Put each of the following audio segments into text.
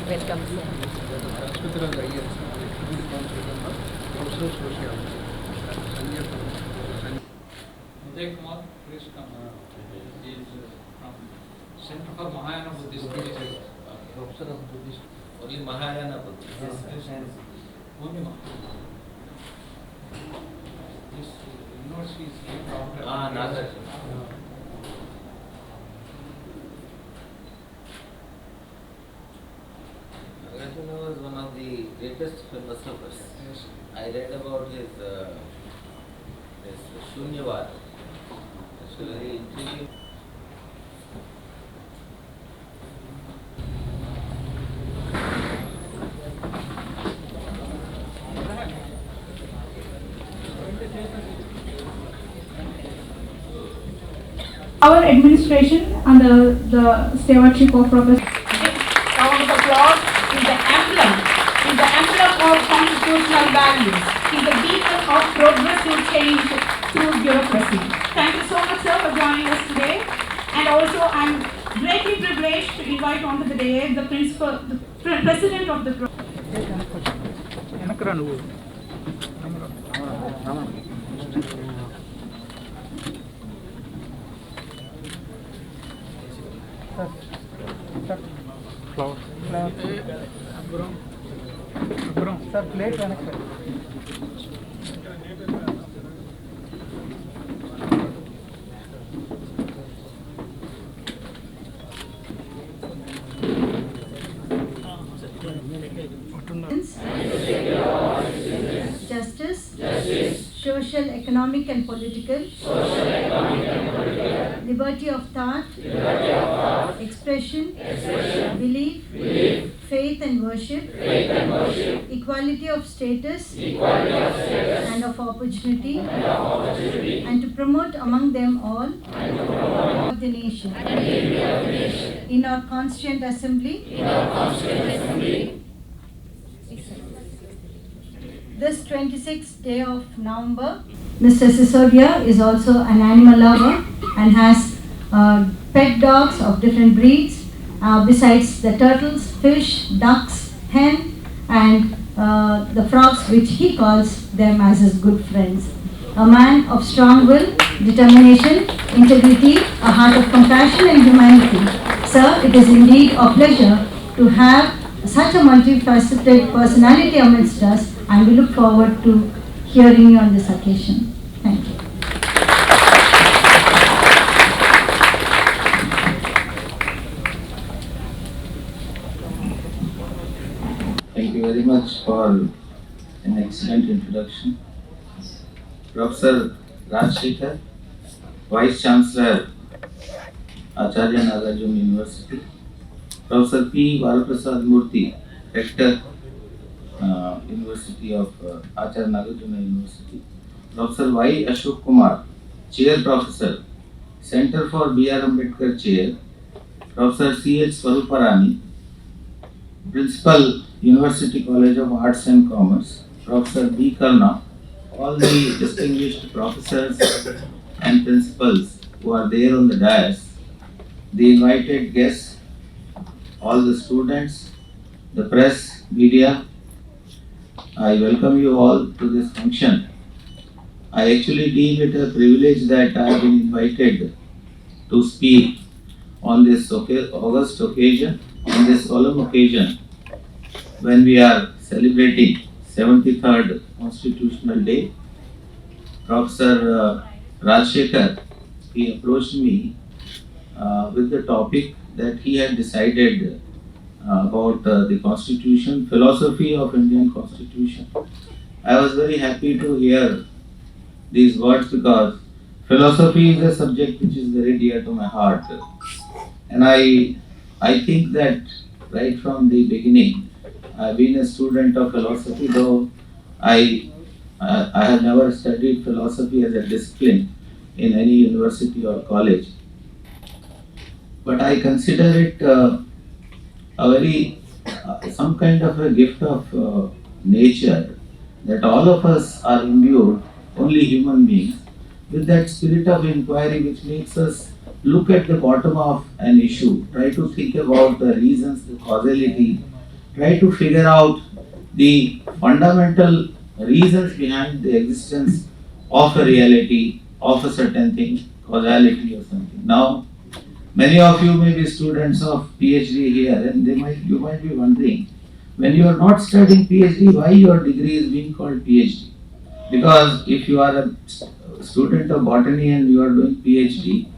Welcome, sir. Uday Kumar, please come. He is from Center for Mahayana Buddhist Studies. Professor of Buddhist. Only Mahayana Buddhist. Yes. Only Mahayana. This university is named after. Nagarjuna. Nagarjuna was one of the greatest philosophers. Yes. I read about his this Shunyavad. It's very intriguing. Our administration under the stewardship of Professor. This round of applause is the emblem of constitutional values, is the beacon of progressive change through bureaucracy. Thank you so much, sir, for joining us today. And also, I'm greatly privileged to invite onto the day the president of the Sir, plate Justice, social, economic and political, liberty of thought, expression, belief, faith and worship, equality of status and of opportunity, and to promote among them all of the nation. In our Constituent Assembly, this 26th day of November, Mr. Sisodia is also an animal lover and has pet dogs of different breeds, besides the turtles, fish, ducks, hen, and the frogs, which he calls them as his good friends. A man of strong will, determination, integrity, a heart of compassion and humanity. Sir, it is indeed a pleasure to have such a multifaceted personality amidst us, and we look forward to hearing you on this occasion. Thank you. Thank you very much for an excellent introduction. Professor Rajshekhar, Vice Chancellor, Acharya Nagarjuna University. Professor P. Varaprasad Murthy, Rector, University of Acharya Nagarjuna University. Professor Y. Ashok Kumar, Chair Professor, Center for B.R. Ambedkar Chair. Professor C. H. Swaruparani, Principal, University College of Arts and Commerce. Professor B. Karna, all the distinguished professors and principals who are there on the dais, the invited guests, all the students, the press, media, I welcome you all to this function. I actually deem it a privilege that I have been invited to speak on this august occasion, on this solemn occasion, when we are celebrating 73rd Constitutional Day. Professor Rajshekhar, he approached me with the topic that he had decided about the Constitution, philosophy of Indian Constitution. I was very happy to hear these words because philosophy is a subject which is very dear to my heart. And I think that right from the beginning, I've been a student of philosophy, though I have never studied philosophy as a discipline in any university or college. But I consider it a very, some kind of a gift of nature, that all of us are imbued, only human beings, with that spirit of inquiry which makes us look at the bottom of an issue, try to think about the reasons, the causality, try to figure out the fundamental reasons behind the existence of a reality, of a certain thing, causality or something. Now, many of you may be students of PhD here, and you might be wondering, when you are not studying PhD, why your degree is being called PhD? Because if you are a student of botany and you are doing PhD,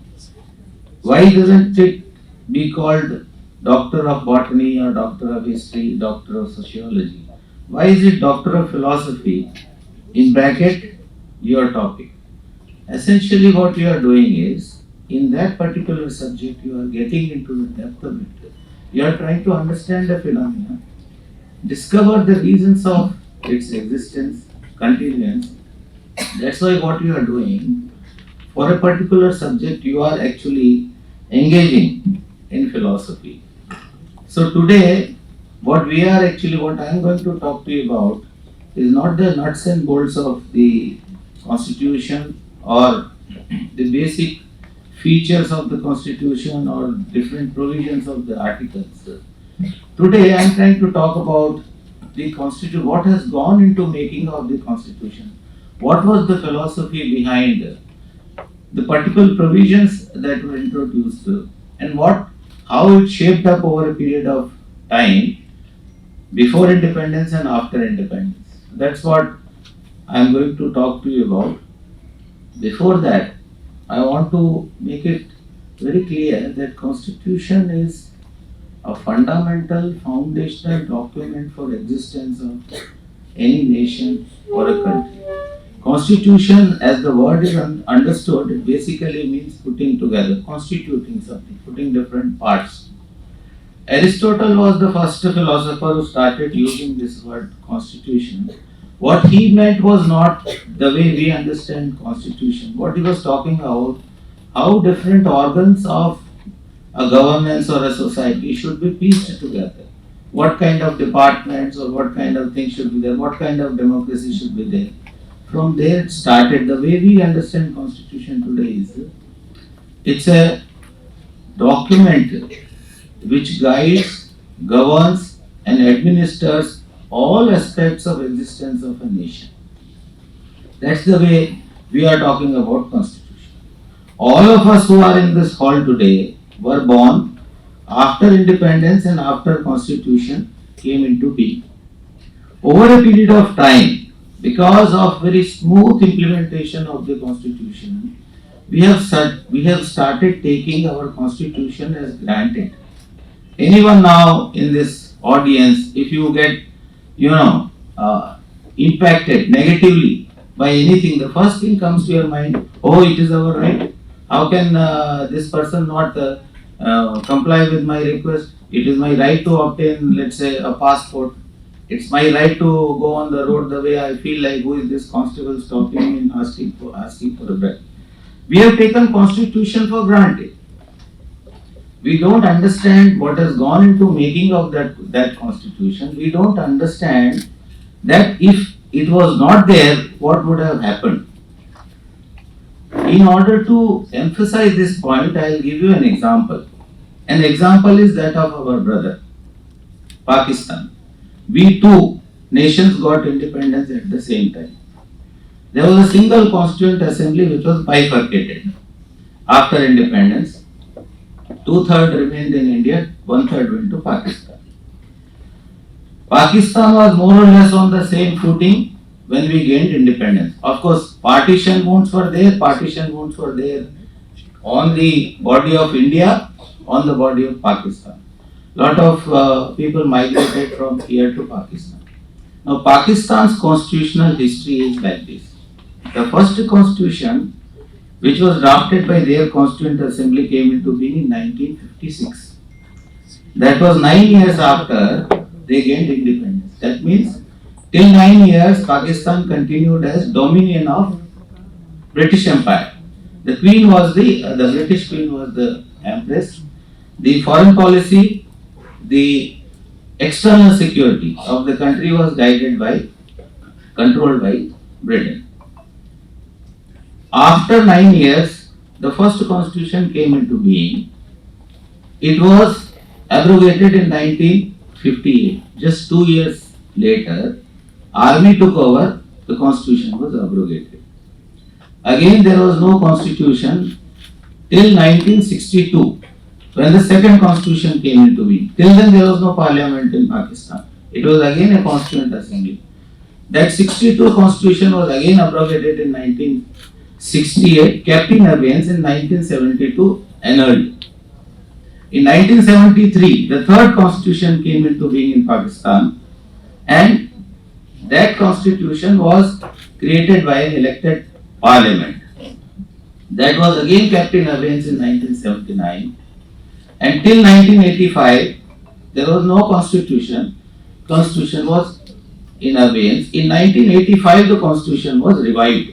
why doesn't it be called Doctor of Botany or Doctor of History, Doctor of Sociology? Why is it Doctor of Philosophy, in bracket, your topic? Essentially what you are doing is, in that particular subject, you are getting into the depth of it. You are trying to understand the phenomena, discover the reasons of its existence, continuance. That's why what you are doing, for a particular subject, you are actually engaging in philosophy. So today, what I am going to talk to you about is not the nuts and bolts of the constitution or the basic features of the constitution or different provisions of the articles. Today I am trying to talk about the constitution, what has gone into making of the constitution. What was the philosophy behind the particular provisions that were introduced, and how it shaped up over a period of time before independence and after independence. That's what I am going to talk to you about. Before that, I want to make it very clear that constitution is a fundamental foundational document for existence of any nation or a country. Constitution, as the word is understood, it basically means putting together, constituting something, putting different parts. Aristotle was the first philosopher who started using this word constitution. What he meant was not the way we understand constitution. What he was talking about, how different organs of a governance or a society should be pieced together. What kind of departments or what kind of things should be there, what kind of democracy should be there. From there it started. The way we understand constitution today is, it's a document which guides, governs and administers all aspects of existence of a nation. That's the way we are talking about constitution. All of us who are in this hall today were born after independence and after constitution came into being. Over a period of time, because of very smooth implementation of the constitution, we have started taking our constitution as granted. Anyone now in this audience, if you get impacted negatively by anything, the first thing comes to your mind, oh, it is our right. How can this person not comply with my request? It is my right to obtain, let's say, a passport. It's my right to go on the road the way I feel like. Who is this constable stopping me and asking for a breath? We have taken constitution for granted. We don't understand what has gone into making of that constitution. We don't understand that if it was not there, what would have happened. In order to emphasize this point, I will give you an example. An example is that of our brother, Pakistan. We two nations got independence at the same time. There was a single constituent assembly which was bifurcated. After independence, 2/3 remained in India, 1/3 went to Pakistan. Pakistan was more or less on the same footing when we gained independence. Of course, partition wounds were there on the body of India, on the body of Pakistan. Lot of people migrated from here to Pakistan. Now, Pakistan's constitutional history is like this. The first constitution, which was drafted by their Constituent Assembly, came into being in 1956. That was 9 years after they gained independence. That means till 9 years, Pakistan continued as dominion of British Empire. The Queen was the British Queen was the Empress. The foreign policy, the external security of the country was controlled by Britain. After 9 years, the first constitution came into being. It was abrogated in 19 58, just 2 years later, army took over, the constitution was abrogated. Again, there was no constitution till 1962, when the second constitution came into being. Till then, there was no parliament in Pakistan. It was again a constituent assembly. That 62 constitution was again abrogated in 1968, kept in abeyance in 1972 annually. In 1973, the third constitution came into being in Pakistan, and that constitution was created by an elected parliament. That was again kept in abeyance in 1979. Until 1985, there was no constitution. Constitution was in abeyance. In 1985, the constitution was revived.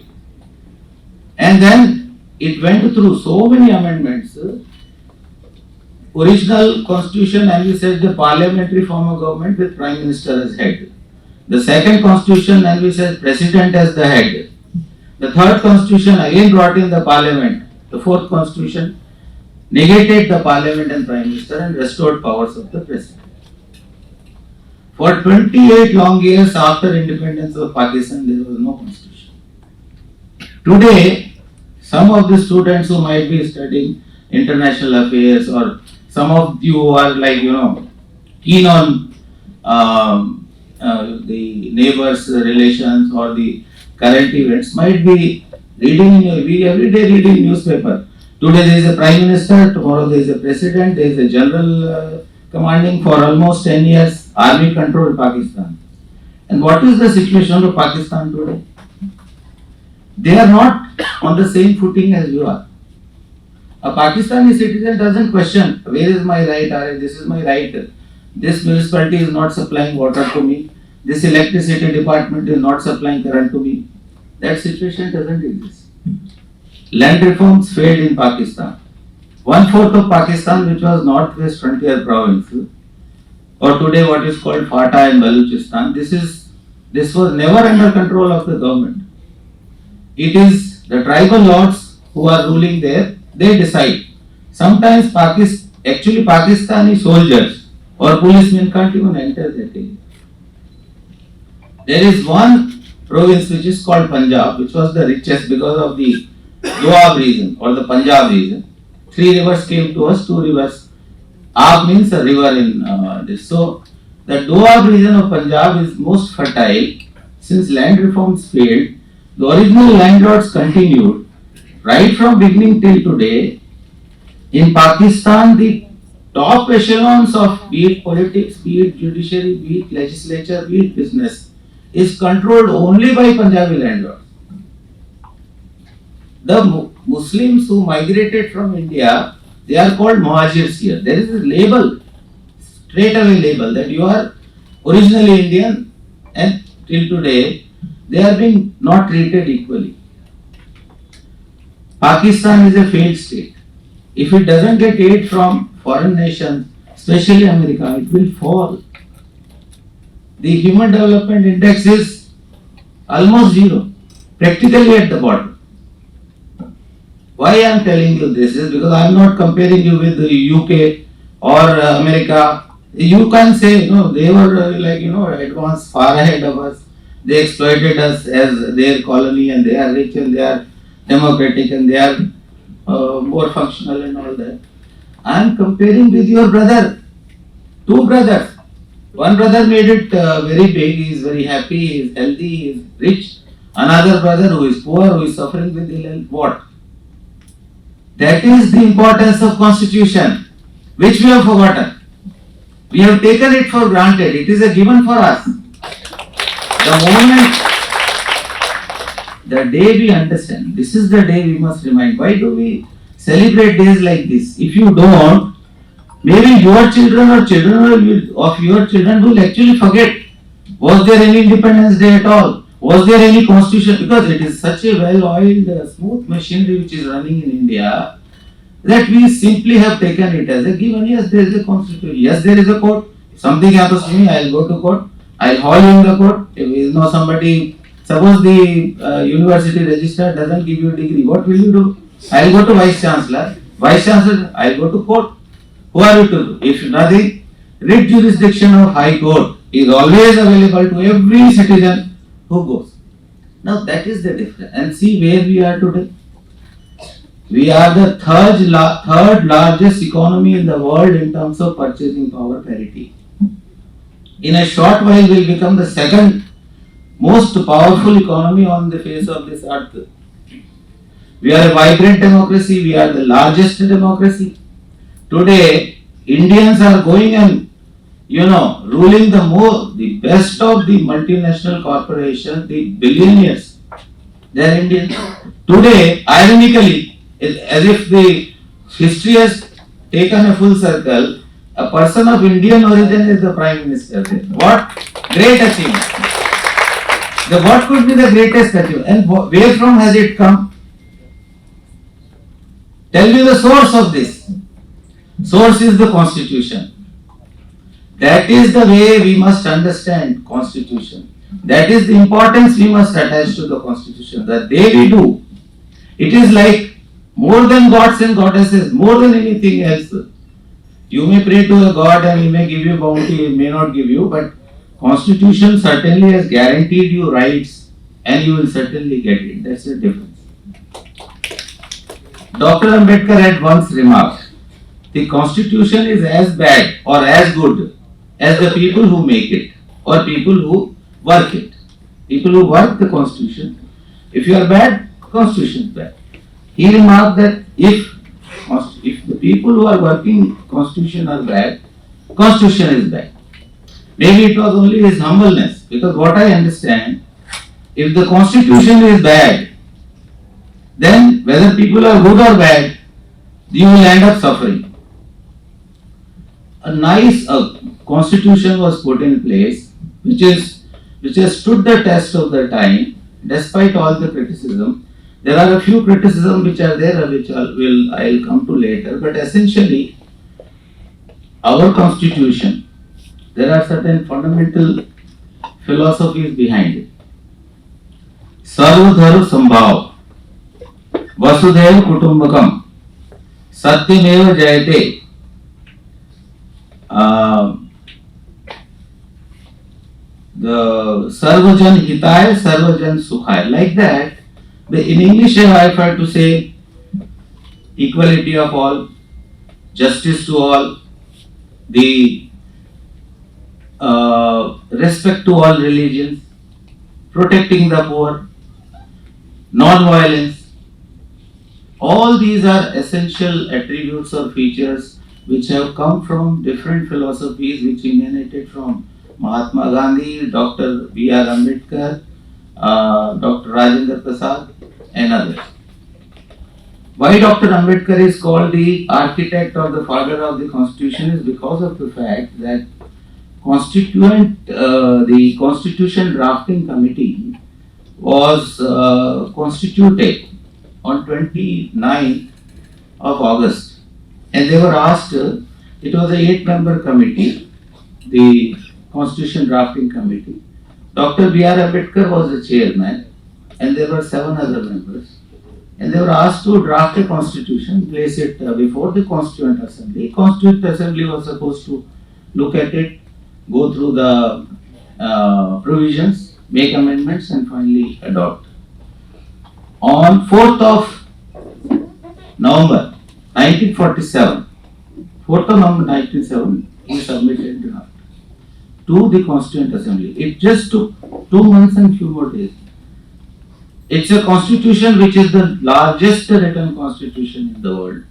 And then it went through so many amendments. Original constitution, and we said the parliamentary form of government with prime minister as head. The second constitution, and we said president as the head. The third constitution again brought in the parliament. The fourth constitution negated the parliament and prime minister and restored powers of the president. For 28 long years after independence of Pakistan, there was no constitution. Today, some of the students who might be studying international affairs, or some of you who are keen on the neighbors' relations or the current events, might be reading we every day reading newspaper. Today there is a prime minister, tomorrow there is a president, there is a general commanding for almost 10 years, army controlled Pakistan. And what is the situation of Pakistan today? They are not on the same footing as you are. A Pakistani citizen doesn't question, where is my right, this is my right, this municipality is not supplying water to me, this electricity department is not supplying current to me. That situation doesn't exist. Land reforms failed in Pakistan. 1/4 of Pakistan, which was northwest frontier province, or today what is called Fata and Balochistan, this was never under control of the government. It is the tribal lords who are ruling there. They decide. Sometimes Pakistani soldiers or policemen can't even enter that area. There is one province which is called Punjab, which was the richest because of the Doab region or the Punjab region. 3 rivers came to us, 2 rivers. Aab means a river in this. So, the Doab region of Punjab is most fertile. Since land reforms failed, the original landlords continued right from beginning till today. In Pakistan, the top echelons of be it politics, be it judiciary, be it legislature, be it business, is controlled only by Punjabi landlords. The Muslims who migrated from India, they are called Muhajirs here. There is a label, straight away label, that you are originally Indian, and till today they are being not treated equally. Pakistan is a failed state. If it doesn't get aid from foreign nations, especially America, it will fall. The Human Development Index is almost zero, practically at the bottom. Why I am telling you this is because I am not comparing you with the UK or America. You can say, they were advanced, far ahead of us. They exploited us as their colony, and they are rich and they are democratic and they are more functional and all that. I am comparing with your brother, 2 brothers. One brother made it very big, he is very happy, he is healthy, he is rich. Another brother who is poor, who is suffering with ill health. What? That is the importance of constitution, which we have forgotten. We have taken it for granted. It is a given for us. The day we understand, this is the day we must remind. Why do we celebrate days like this? If you don't, maybe your children or children of your children will actually forget. Was there any Independence Day at all? Was there any constitution? Because it is such a well-oiled, smooth machinery which is running in India, that we simply have taken it as a given. Yes, there is a constitution. Yes, there is a court. If something happens to me, I will go to court. I will haul you in the court. If somebody, suppose the university register doesn't give you a degree, what will you do? I will go to Vice Chancellor. Vice Chancellor, I will go to court. Who are you to do? If nothing, Writ jurisdiction of High Court is always available to every citizen who goes. Now that is the difference. And see where we are today. We are the third largest economy in the world in terms of purchasing power parity. In a short while, we will become the second most powerful economy on the face of this earth. We are a vibrant democracy. We are the largest democracy. Today, Indians are going and ruling the best of the multinational corporations, the billionaires. They are Indians. Today, ironically, as if the history has taken a full circle, a person of Indian origin is the Prime Minister. What great achievement! What could be the greatest achievement? And where from has it come? Tell me the source of this. Source is the Constitution. That is the way we must understand Constitution. That is the importance we must attach to the Constitution. The day we do, it is like more than gods and goddesses, more than anything else. You may pray to a god and he may give you bounty, he may not give you, but Constitution certainly has guaranteed you rights and you will certainly get it. That's the difference. Dr. Ambedkar had once remarked, the Constitution is as bad or as good as the people who make it or people who work it. People who work the Constitution. If you are bad, Constitution is bad. He remarked that if the people who are working Constitution are bad, Constitution is bad. Maybe it was only his humbleness, because what I understand, if the Constitution is bad, then whether people are good or bad, you will end up suffering. A nice Constitution was put in place, which has stood the test of the time, despite all the criticism. There are a few criticisms which are there, which I'll come to later, but essentially, our Constitution, there are certain fundamental philosophies behind it. Sarvadharma Sambhav, Vasudhaiva Kutumbakam, Satyameva Jayate, the Sarvajan Hitaya, Sarvajan Sukhaya. Like that, in English I have to say equality of all, justice to all, the respect to all religions, protecting the poor, non-violence. All these are essential attributes or features which have come from different philosophies which emanated from Mahatma Gandhi, Dr. B.R. Ambedkar, Dr. Rajendra Prasad and others. Why Dr. Ambedkar is called the architect or the father of the Constitution is because of the fact that the Constitution Drafting Committee was constituted on 29th of August, and they were asked, it was a 8-member committee, the Constitution Drafting Committee. Dr. B.R. Ambedkar was the chairman, and there were 7 other members. And they were asked to draft a constitution, place it before the Constituent Assembly. Constituent Assembly was supposed to look at it, go through the provisions, make amendments, and finally adopt. On 4th of November 1947, 4th of November 1947, he submitted draft to the Constituent Assembly. It just took 2 months and few more days. It's a constitution which is the largest written constitution in the world.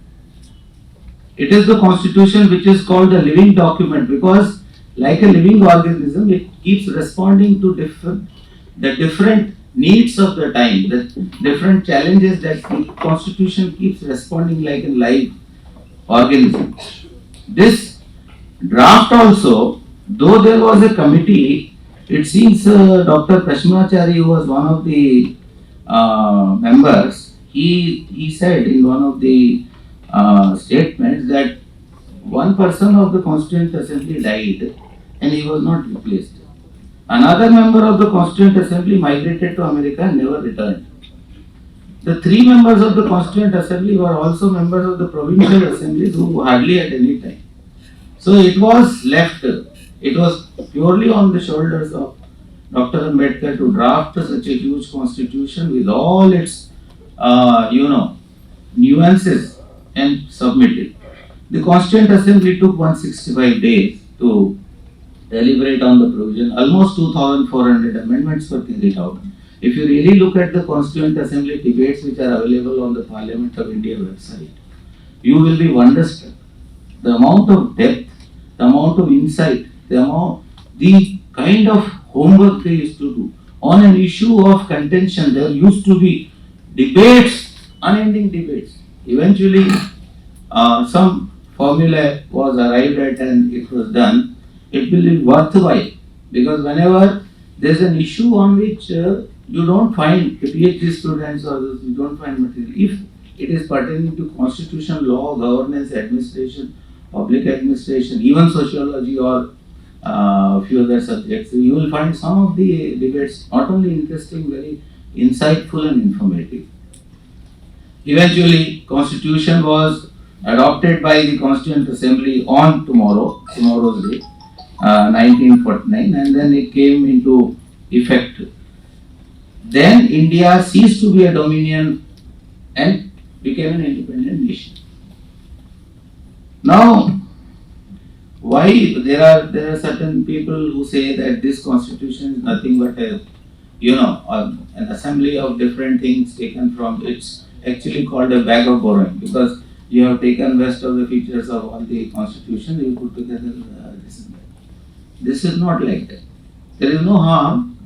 It is the constitution which is called a living document because, like a living organism, it keeps responding to the different needs of the time, the different challenges that the constitution keeps responding like a live organism. This draft also, though there was a committee, it seems Dr. Prashmachari, who was one of the members, he said in one of the statements that one person of the Constituent Assembly died and he was not replaced. Another member of the Constituent Assembly migrated to America and never returned. The 3 members of the Constituent Assembly were also members of the provincial assemblies who hardly had any time. So it was left, it was purely on the shoulders of Dr. Ambedkar to draft such a huge constitution with all its, nuances and submit it. The Constituent Assembly took 165 days to deliberate on the provision. Almost 2,400 amendments were carried out. If you really look at the Constituent Assembly debates which are available on the Parliament of India website, you will be wonderstruck. The amount of depth, the amount of insight, the kind of homework they used to do on an issue of contention. There used to be debates, unending debates. Eventually, some formula was arrived at and it was done. It will be worthwhile because whenever there is an issue on which you don't find the PhD students or you don't find material, if it is pertaining to constitutional law, governance, administration, public administration, even sociology or few other subjects, you will find some of the debates not only interesting, very insightful and informative. Eventually, Constitution was adopted by the Constituent Assembly on tomorrow's day, 1949, and then it came into effect. Then India ceased to be a dominion and became an independent nation. Now, why there are certain people who say that this constitution is nothing but an assembly of different things taken from, it's actually called a bag of borrowing because you have taken best of the features of all the constitution, you put together this and that. This is not like that. There is no harm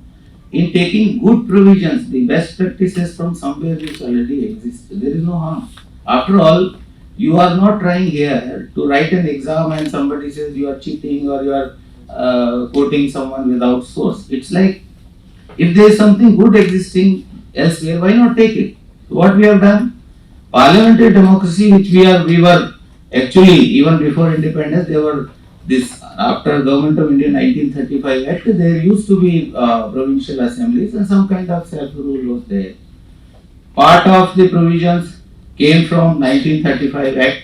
in taking good provisions, the best practices from somewhere which already exists. There is no harm. After all, you are not trying here to write an exam and somebody says you are cheating or you are quoting someone without source. It's like if there is something good existing elsewhere, why not take it? So what we have done, parliamentary democracy, which we were actually even before independence, there were this after Government of India 1935 Act, there used to be provincial assemblies and some kind of self-rule was there. Part of the provisions came from 1935 Act.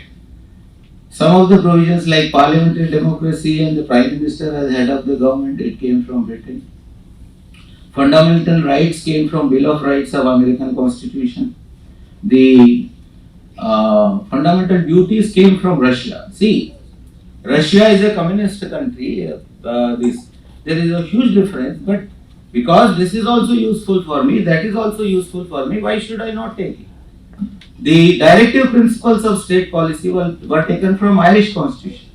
Some of the provisions like parliamentary democracy and the Prime Minister as head of the government, it came from Britain. Fundamental rights came from Bill of Rights of American Constitution. The fundamental duties came from Russia. See, Russia is a communist country. There is a huge difference, but because this is also useful for me, that is also useful for me, why should I not take it? The directive principles of state policy were taken from Irish Constitution.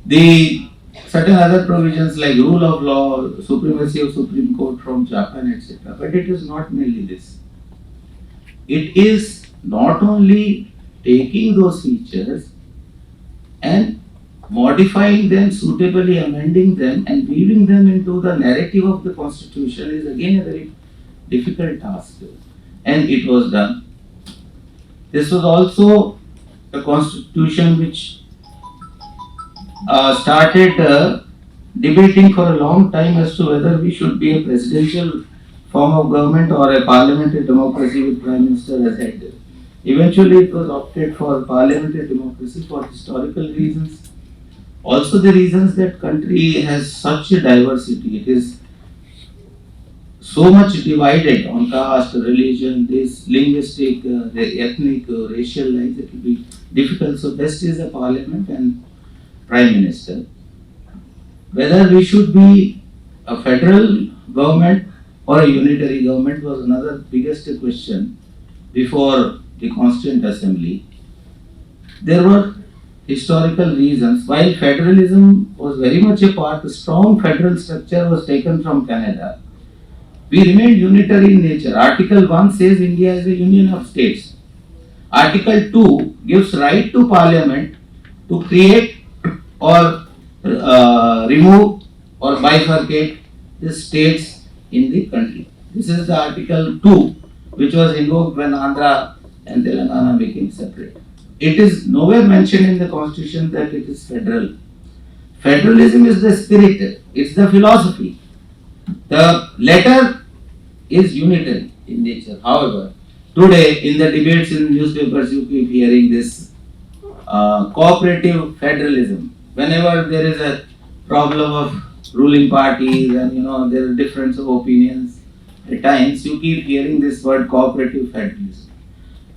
The certain other provisions like rule of law, supremacy of Supreme Court from Japan, etc. But it is not merely this. It is not only taking those features and modifying them suitably, amending them and weaving them into the narrative of the constitution is again a very difficult task, and it was done. This was also a constitution which started debating for a long time as to whether we should be a presidential form of government or a parliamentary democracy with Prime Minister as head. Eventually it was opted for parliamentary democracy for historical reasons. Also the reasons that country has such a diversity. It is so much divided on caste, religion, this linguistic, ethnic, racial lines. It will be difficult. So best is a parliament and Prime Minister. Whether we should be a federal government or a unitary government was another biggest question before the Constituent Assembly. There were historical reasons. While federalism was very much a part, the strong federal structure was taken from Canada. We remained unitary in nature. Article 1 says India is a union of states. Article 2 gives right to Parliament to create or remove or bifurcate the states in the country. This is the Article 2 which was invoked when Andhra and Telangana became separate. It is nowhere mentioned in the constitution that it is federal. Federalism is the spirit, it's the philosophy. The letter is unitary in nature. However, today in the debates in newspapers you keep hearing this cooperative federalism. Whenever there is a problem of ruling parties and there are difference of opinions, at times you keep hearing this word cooperative federalism.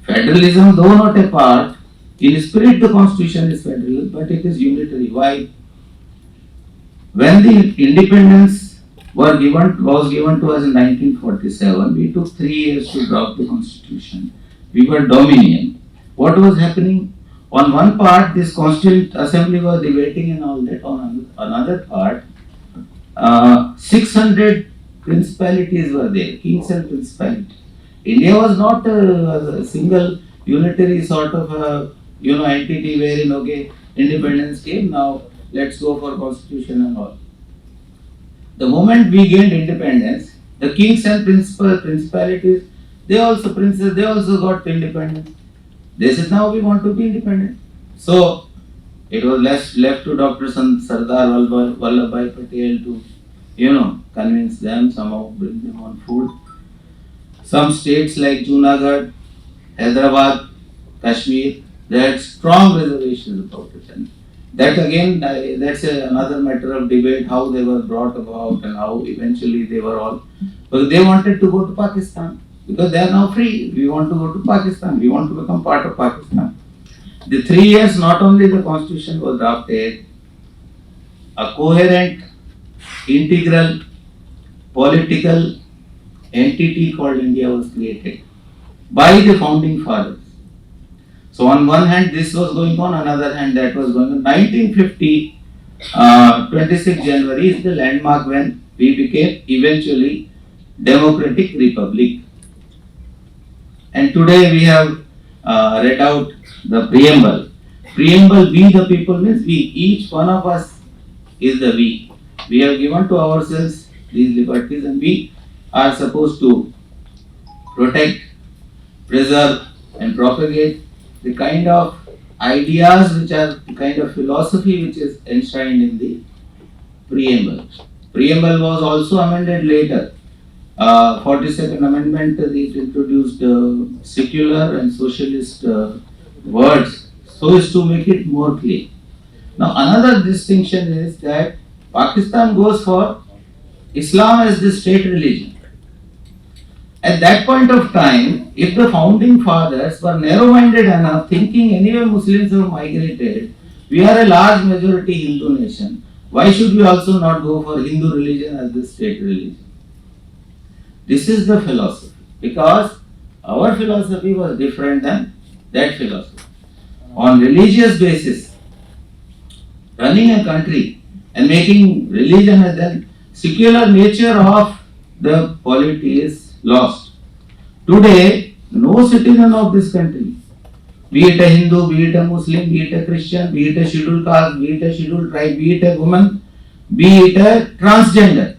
Federalism, though not a part, in spirit the constitution is federal, but it is unitary. Why? When the independence was given to us in 1947, we took 3 years to draft the constitution. We were dominion. What was happening? On one part, this Constituent Assembly was debating and all that. On another part, 600 principalities were there, kings and principalities. India was not a single unitary sort of entity wherein independence came. Now let's go for constitution and all. The moment we gained independence, the kings and principalities, they also got independence. They said now we want to be independent. So it was left to Dr. Sardar Vallabhbhai Patel to convince them, somehow bring them on fold. Some states like Junagadh, Hyderabad, Kashmir, they had strong reservations about it. And that again, that's another matter of debate, how they were brought about and how eventually they were all. But they wanted to go to Pakistan because they are now free. We want to go to Pakistan. We want to become part of Pakistan. The 3 years, not only the constitution was drafted, a coherent, integral, political entity called India was created by the founding fathers. So on one hand this was going on, another hand that was going on. 1950, 26 January is the landmark when we became eventually democratic republic. And today we have read out the preamble. Preamble, we the people means we, each one of us is the we. We have given to ourselves these liberties and we are supposed to protect, preserve and propagate the kind of ideas which are the kind of philosophy which is enshrined in the preamble. Preamble was also amended later. 42nd Amendment it introduced secular and socialist words so as to make it more clear. Now another distinction is that Pakistan goes for Islam as the state religion. At that point of time, if the founding fathers were narrow-minded enough, thinking anyway Muslims have migrated, we are a large majority Hindu nation, why should we also not go for Hindu religion as the state religion? This is the philosophy, because our philosophy was different than that philosophy. On religious basis, running a country and making religion as the secular nature of the polity is lost. Today, no citizen of this country, be it a Hindu, be it a Muslim, be it a Christian, be it a scheduled caste, be it a scheduled tribe, be it a woman, be it a transgender.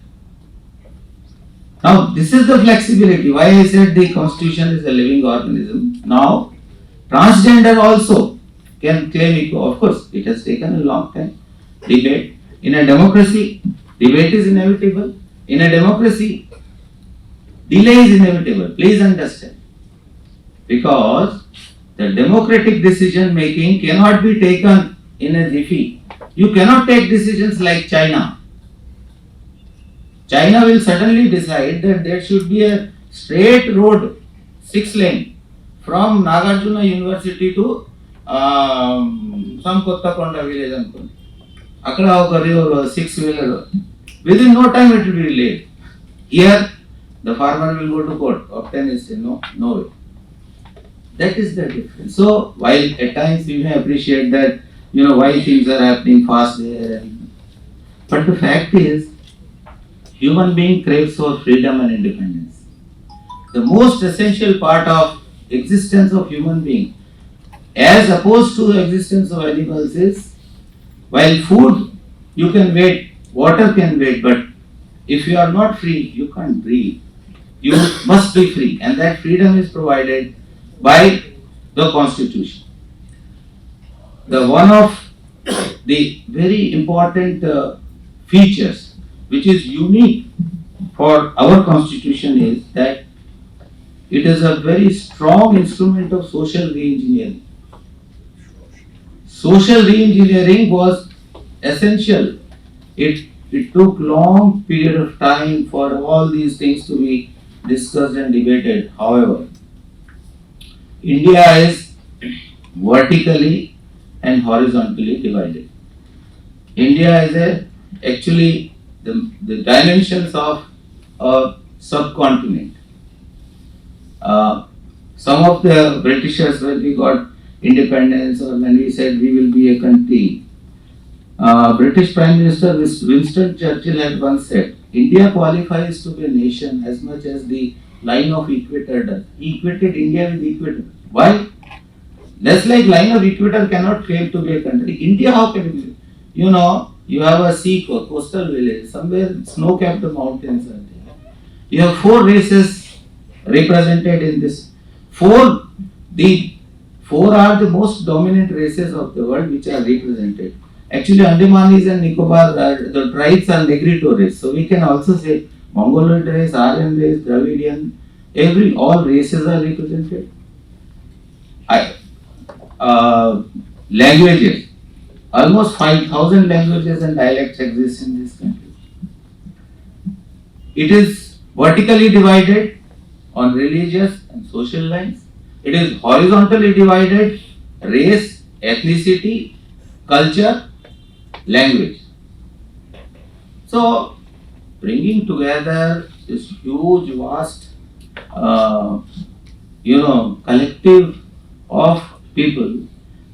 Now, this is the flexibility. Why I said the constitution is a living organism. Now, transgender also can claim equal. Of course, it has taken a long time. Debate. In a democracy, debate is inevitable. In a democracy, delay is inevitable. Please understand. Because the democratic decision making cannot be taken in a jiffy. You cannot take decisions like China. China will suddenly decide that there should be a straight road, 6-lane, from Nagarjuna University to some Kottakonda village. Akada or 6-wheeler. Within no time it will be laid. Here, the farmer will go to court, obtain his no way. That is the difference. So, while at times we may appreciate that, why things are happening fast there, but the fact is, human being craves for freedom and independence. The most essential part of existence of human being, as opposed to the existence of animals, is while food you can wait, water can wait, but if you are not free, you can't breathe. You must be free, and that freedom is provided by the Constitution. One of the very important features which is unique for our Constitution is that it is a very strong instrument of social re-engineering. Social re-engineering was essential. It took long period of time for all these things to be discussed and debated. However, India is vertically and horizontally divided. India is actually the dimensions of a subcontinent. Some of the Britishers, when we got independence or when we said we will be a country, British Prime Minister Winston Churchill had once said, India qualifies to be a nation as much as the line of equator does. He equated India with equator. Why? Just like line of equator cannot claim to be a country. India, how can it be? You know, you have a coastal village, somewhere snow-capped mountains are there. You have four races represented in this. The four are the most dominant races of the world which are represented. Actually, Andamanese and Nicobar, the tribes are Negrito race. So we can also say Mongoloid race, Aryan race, Dravidian, all races are represented. Languages. Almost 5,000 languages and dialects exist in this country. It is vertically divided on religious and social lines. It is horizontally divided, race, ethnicity, culture, language. So, bringing together this huge, vast, collective of people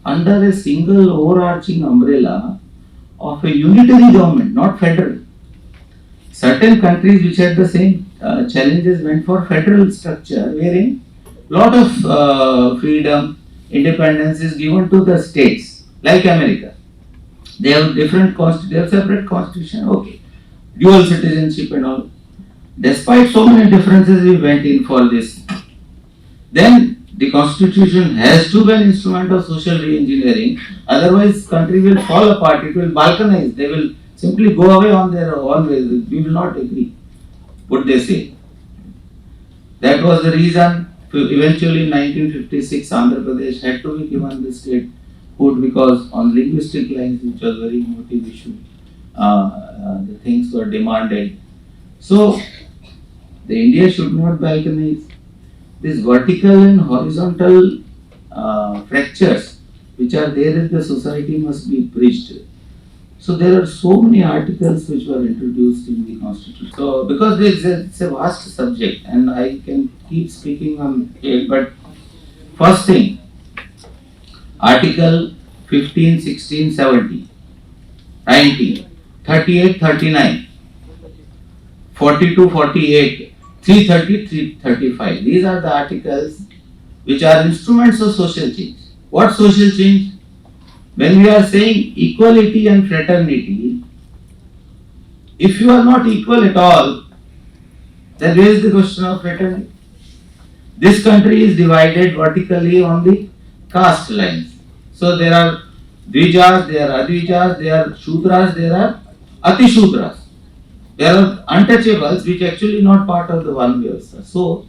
under a single overarching umbrella of a unitary government, not federal. Certain countries which had the same challenges went for federal structure, wherein lot of freedom, independence is given to the states, like America. They have they have separate constitution, okay, dual citizenship and all. Despite so many differences, we went in for this. Then the constitution has to be an instrument of social re-engineering, otherwise country will fall apart, it will balkanize, they will simply go away on their own ways. We will not agree, what they say. That was the reason eventually in 1956 Andhra Pradesh had to be given the statehood, because on linguistic lines, which was very emotive issue, the things were demanded. So the India should not balkanize. These vertical and horizontal fractures which are there in the society must be bridged. So there are so many articles which were introduced in the constitution. So because it's a vast subject and I can keep speaking on it, but first thing, Article 15, 16, 17, 19, 38, 39, 42, 48, 330, 335. These are the articles which are instruments of social change. What social change? When we are saying equality and fraternity, if you are not equal at all, then where is the question of fraternity? This country is divided vertically on the caste lines. So there are Dvijas, there are Advijas, there are Shudras, there are Atishudras. There are untouchables which actually not part of the one Vyavastha. So,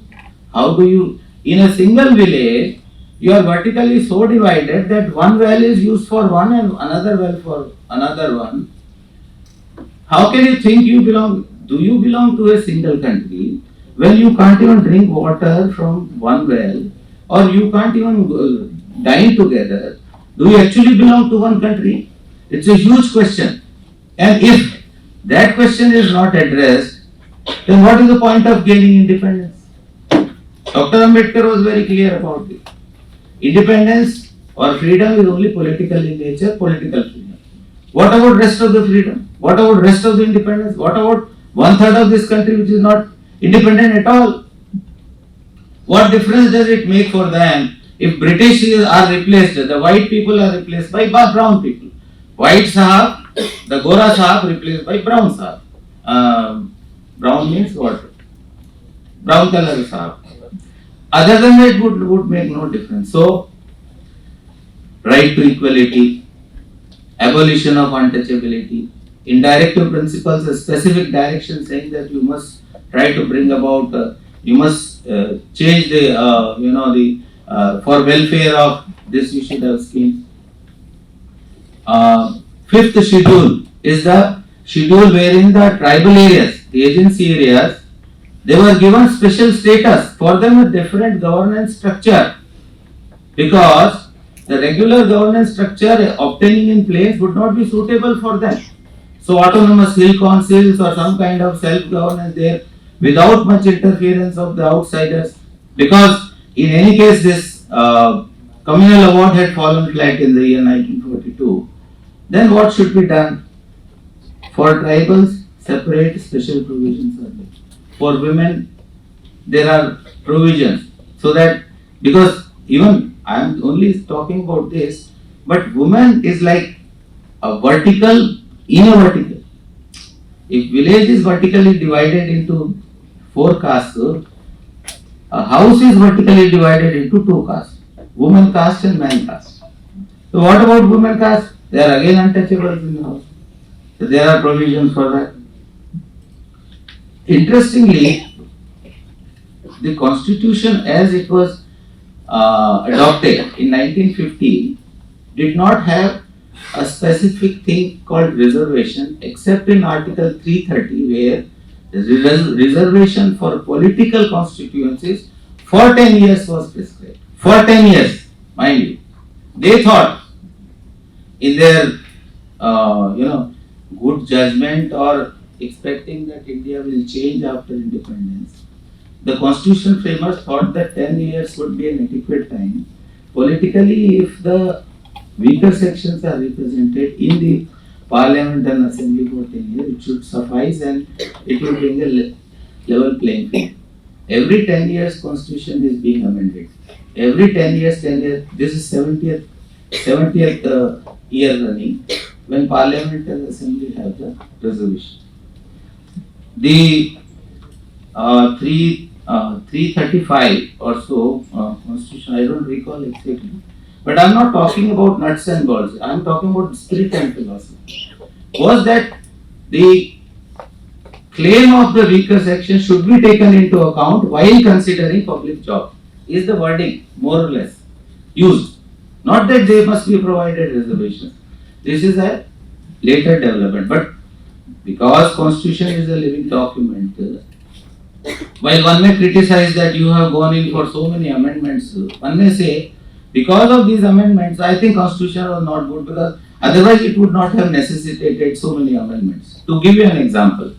how do you, in a single village, you are vertically so divided that one well is used for one and another well for another one. How can you think you belong? Do you belong to a single country when you can't even drink water from one well, or you can't even dine together? Do you actually belong to one country? It's a huge question. And if that question is not addressed, then what is the point of gaining independence? Dr. Ambedkar was very clear about it. Independence or freedom is only political in nature, political freedom. What about rest of the freedom? What about rest of the independence? What about 1/3 of this country which is not independent at all? What difference does it make for them if British are replaced, the white people are replaced by brown people? White Sahab, the Gora Sahab replaced by Brown Sahab. Brown means what? Brown color Sahab. Other than that, would make no difference. So, right to equality, abolition of untouchability, in directive principles, a specific direction saying that you must try to bring about, you must change for welfare of this, you should have schemes. fifth schedule is the schedule wherein the tribal areas, the agency areas, they were given special status, for them a different governance structure, because the regular governance structure obtaining in place would not be suitable for them. So autonomous hill councils or some kind of self-governance there without much interference of the outsiders, because in any case this communal award had fallen flat in the year 1942. Then what should be done? For tribals, separate special provisions are there. For women, there are provisions, so that, because even I am only talking about this, but woman is like a vertical in a vertical. If village is vertically divided into 4 castes, a house is vertically divided into 2 castes, woman caste and man caste. So what about women caste? They are again untouchables in the house. So there are provisions for that. Interestingly, the constitution as it was adopted in 1950 did not have a specific thing called reservation, except in Article 330, where the reservation for political constituencies for 10 years was prescribed. For 10 years, mind you. They thought in their good judgment or expecting that India will change after independence, the constitutional framers thought that 10 years would be an adequate time. Politically, if the weaker sections are represented in the parliament and assembly for 10 years, it should suffice and it will bring a level playing field. Every 10 years constitution is being amended. Every 10 years, this is 70th year running when parliament and assembly have the reservation. The 335 or so constitution, I don't recall exactly, but I am not talking about nuts and bolts, I am talking about spirit and philosophy, was that the claim of the weaker section should be taken into account while considering public jobs, is the wording more or less used. Not that they must be provided reservations. This is a later development, but because constitution is a living document, while one may criticize that you have gone in for so many amendments, one may say because of these amendments, I think constitution was not good, because otherwise it would not have necessitated so many amendments. To give you an example,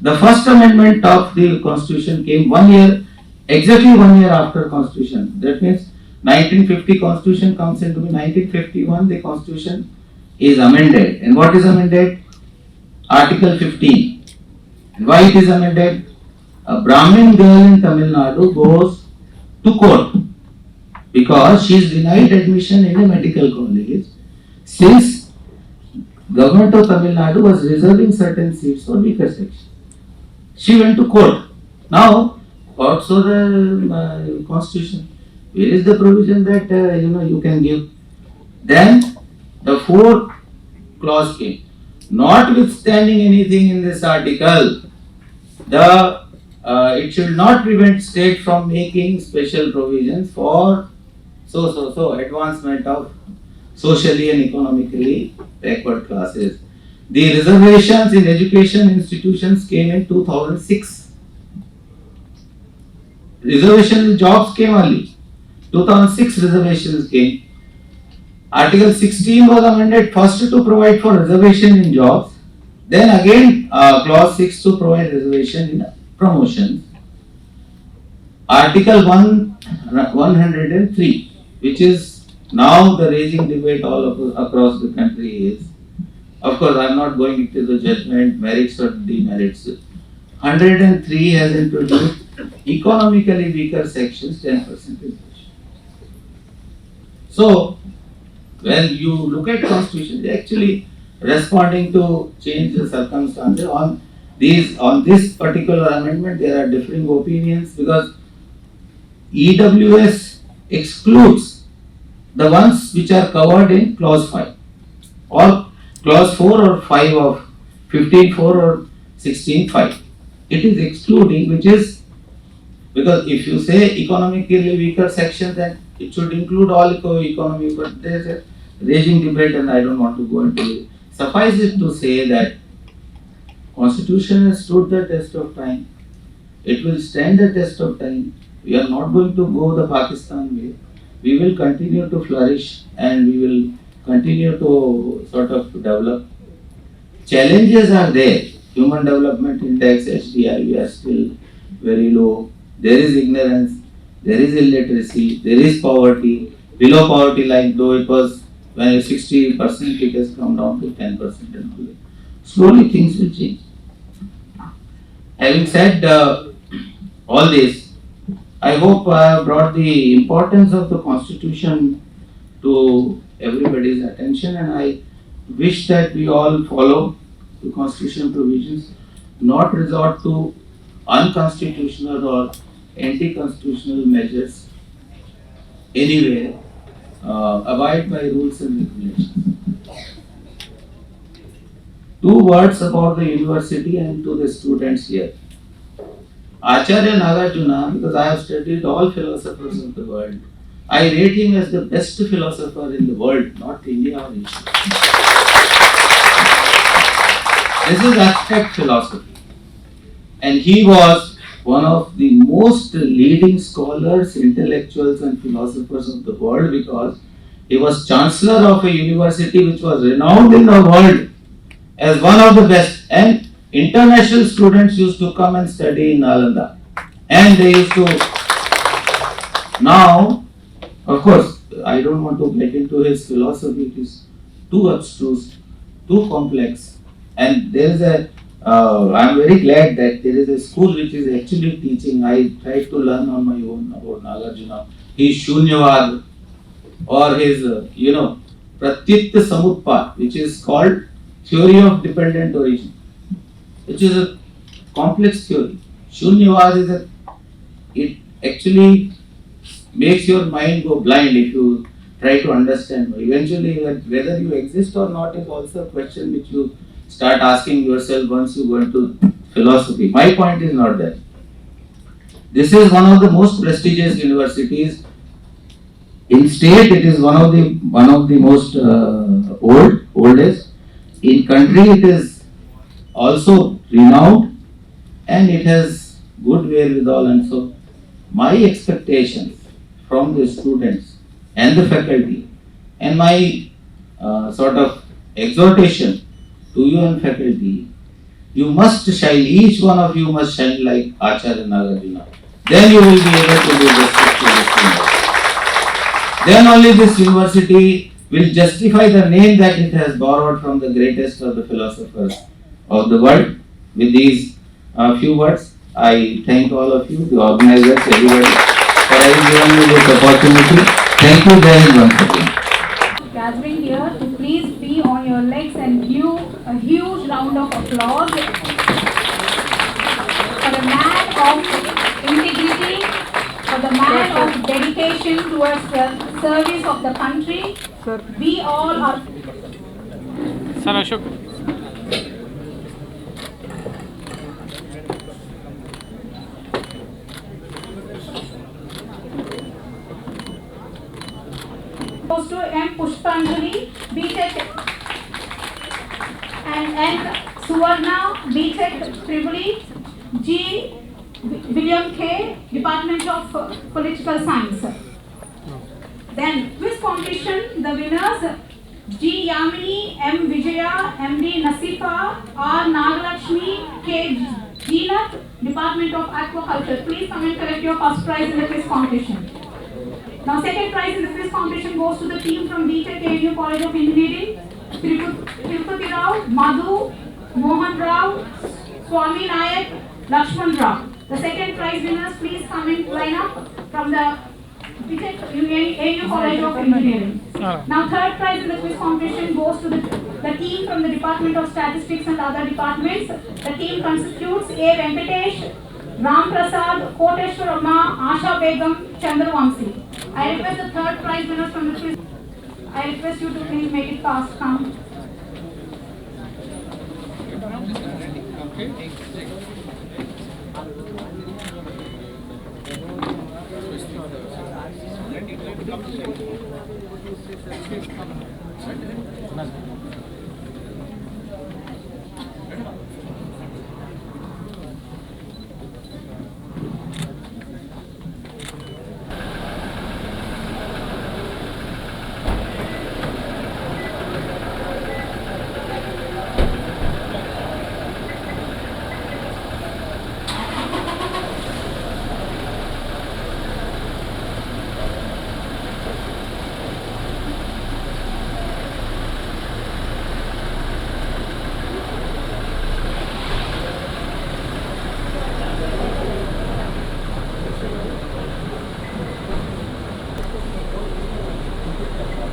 the first amendment of the constitution came exactly 1 year after constitution. That means 1950 constitution comes into 1951, the constitution is amended. And what is amended? Article 15. And why it is amended? A Brahmin girl in Tamil Nadu goes to court because she is denied admission in a medical college, since government of Tamil Nadu was reserving certain seats for weaker sections. She went to court. Now, what so the constitution? Where is the provision that you can give? Then the 4th clause came. Notwithstanding anything in this article, it should not prevent state from making special provisions for so advancement of socially and economically backward classes. The reservations in education institutions came in 2006. Reservation in jobs came early. 2006 reservations came. Article 16 was amended first to provide for reservation in jobs, then again clause 6 to provide reservation in promotions. Article 103, which is now the raging debate all across the country, is, of course I am not going into the judgment, merits or demerits. 103 has introduced economically weaker sections 10% reservation. So, when you look at constitution, they actually responding to change the circumstances. On this particular amendment, there are differing opinions, because EWS excludes the ones which are covered in clause 5 or clause 4 or 5 of 15.4 or 16.5. It is excluding, which is, because if you say economically weaker section, then it should include all economy, but there is a raging debate and I don't want to go into Suffice it to say that Constitution has stood the test of time. It will stand the test of time. We are not going to go the Pakistan way. We will continue to flourish and we will continue to sort of develop. Challenges are there. Human Development Index, HDI, we are still very low. There is ignorance, there is illiteracy, there is poverty. Below poverty line, though it was when it was 60%, it has come down to 10% and all that. Slowly things will change. Having said all this, I hope I have brought the importance of the Constitution to everybody's attention, and I wish that we all follow the Constitution provisions, not resort to unconstitutional or anti-constitutional measures anywhere, abide by rules and regulations. Two words about the university and to the students here. Acharya Nagarjuna, because I have studied all philosophers of the world, I rate him as the best philosopher in the world, not India or Asia. This is abstract philosophy. And he was one of the most leading scholars, intellectuals and philosophers of the world because he was chancellor of a university which was renowned in the world as one of the best, and international students used to come and study in Nalanda, and they used to. Now, of course, I don't want to get into his philosophy, it is too abstruse, too complex, and there is a I am very glad that there is a school which is actually teaching. I tried to learn on my own about Nagarjuna, his Shunyavad or his Pratyutta Samutpat, which is called theory of dependent origin, which is a complex theory. Shunyavad it actually makes your mind go blind if you try to understand. Eventually, whether you exist or not is also a question which you start asking yourself once you go into philosophy. My point is not that. This is one of the most prestigious universities. In state, it is one of the most oldest. In country, it is also renowned, and it has good wherewithal. And so, my expectations from the students and the faculty, and my sort of exhortation to you and faculty, you must shine. Each one of you must shine like Acharya Nagarjuna. Then you will be able to do justice to this university. Then only this university will justify the name that it has borrowed from the greatest of the philosophers of the world. With these few words, I thank all of you, the organizers, everybody, for having given me this opportunity. Thank you very much once again. Gathering here to please be on your legs and give a huge round of applause for the man of integrity, for the man of dedication towards the service of the country. We all are. Sir Ashok. Goes to M. Pushpanjali, B.Tech, and N. Suvarna, B.Tech, Tripoli, G. William K., Department of Political Science. Then, quiz competition, the winners, G. Yamini, M. Vijaya, M.D. Nasifa, R. Nagalakshmi, K. Jeenat, Department of Aquaculture. Please come and collect your first prize in the quiz competition. Now, second prize in the quiz competition goes to the team from B.Tech ANU College of Engineering, Tirupati Rao, Madhu, Mohan Rao, Swami Nayak, Lakshman Rao. The second prize winners, please come and line up from the B.Tech ANU College of Engineering. Now, third prize in the quiz competition goes to the team from the Department of Statistics and other departments. The team constitutes A. Venkatesh, Ram Prasad, Koteshwarama, Asha Begum, Chandravamsi. I request the third prize winners from the quiz. I request you to please make it fast. Come. Okay.